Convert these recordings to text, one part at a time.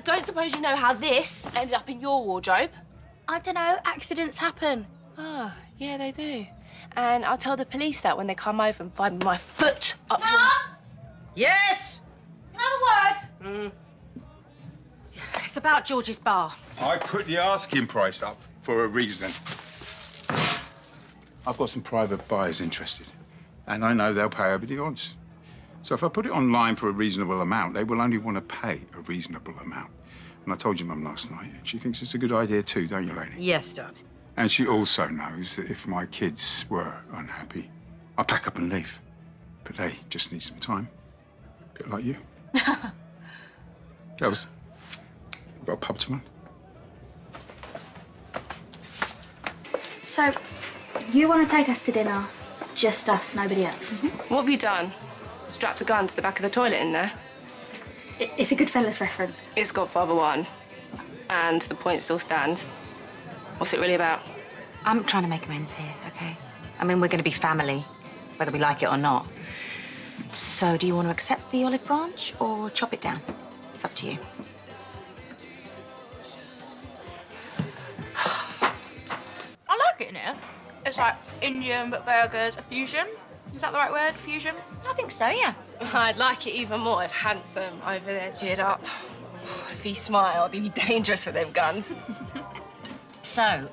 Don't suppose you know how this ended up in your wardrobe? I don't know. Accidents happen. Ah, yeah, they do. And I'll tell the police that when they come over and find my foot up your... Mum! Yes? Can I have a word? It's about George's bar. I put the asking price up for a reason. I've got some private buyers interested, and I know they'll pay over the odds. So if I put it online for a reasonable amount, they will only want to pay a reasonable amount. And I told your mum last night, and she thinks it's a good idea too, don't you, Lainey? Yes, darling. And she also knows that if my kids were unhappy, I'd pack up and leave. But they just need some time. A bit like you. Girls, we've got a pub to run. So, you want to take us to dinner? Just us, nobody else? What have you done? Strapped a gun to the back of the toilet in there? It's a Goodfellas reference. It's Godfather 1. And the point still stands. What's it really about? I'm trying to make amends here, OK? I mean, we're going to be family, whether we like it or not. So, do you want to accept the olive branch or chop it down? It's up to you. I like it in here. It's like Indian, but burgers, a fusion. Is that the right word, fusion? I think so, yeah. I'd like it even more if Handsome over there cheered up. If he smiled, he'd be dangerous with them guns. So,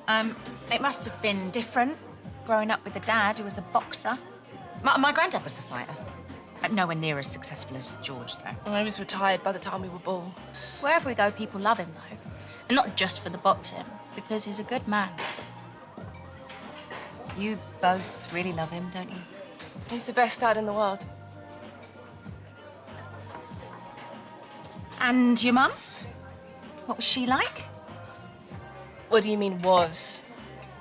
it must have been different growing up with a dad who was a boxer. My granddad was a fighter. Nowhere near as successful as George, though. I was retired by the time we were born. Wherever we go, people love him, though. And not just for the boxing, because he's a good man. You both really love him, don't you? He's the best dad in the world. And your mum? What was she like? What do you mean, was?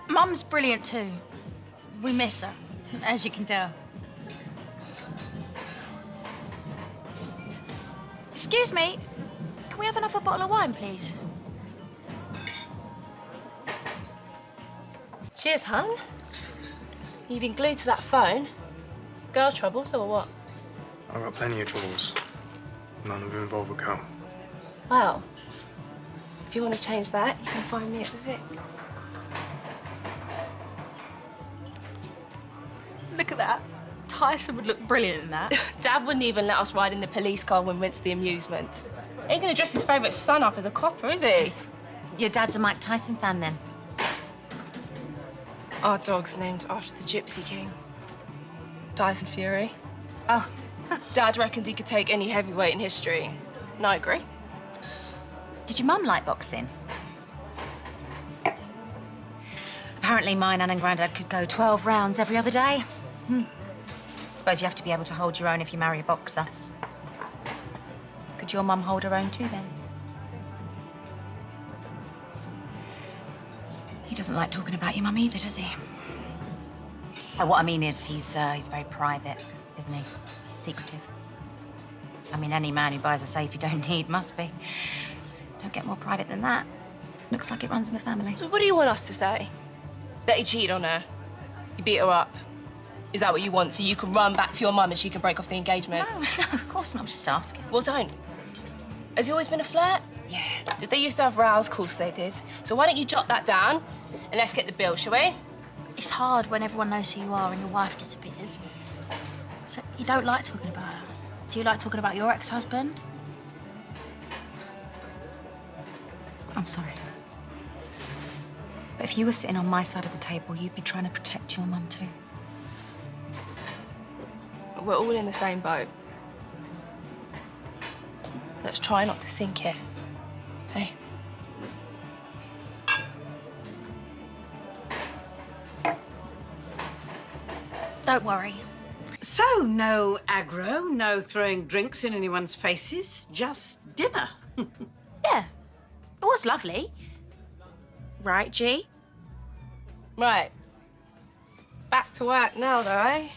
Mum's brilliant, too. We miss her, as you can tell. Excuse me, can we have another bottle of wine, please? Cheers, hun. You've been glued to that phone. Girl troubles or what? I've got plenty of troubles. None of them involve a girl. Well, if you want to change that, you can find me at the Vic. Look at that. Tyson would look brilliant in that. Dad wouldn't even let us ride in the police car when we went to the amusements. Ain't gonna dress his favourite son up as a copper, is he? Your dad's a Mike Tyson fan, then? Our dog's named after the Gypsy King. Tyson Fury. Oh. Dad reckons he could take any heavyweight in history. And I agree. Did your mum like boxing? Apparently, my nan and granddad could go 12 rounds every other day. Suppose you have to be able to hold your own if you marry a boxer. Could your mum hold her own too, then? He doesn't like talking about your mum either, does he? What I mean is, he's very private, isn't he? Secretive. I mean, any man who buys a safe you don't need must be. Don't get more private than that. Looks like it runs in the family. So what do you want us to say? That he cheated on her? You beat her up? Is that what you want, so you can run back to your mum and she can break off the engagement? No, of course not. I'm just asking. Well, don't. Has he always been a flirt? Yeah. Did they used to have rows? Of course they did. So why don't you jot that down and let's get the bill, shall we? It's hard when everyone knows who you are and your wife disappears. So you don't like talking about her. Do you like talking about your ex-husband? I'm sorry. But if you were sitting on my side of the table, you'd be trying to protect your mum too. We're all in the same boat. Let's try not to sink it. Hey? Don't worry. So, no aggro, no throwing drinks in anyone's faces, just dinner. Yeah, it was lovely. Right, G? Right. Back to work now, though, eh?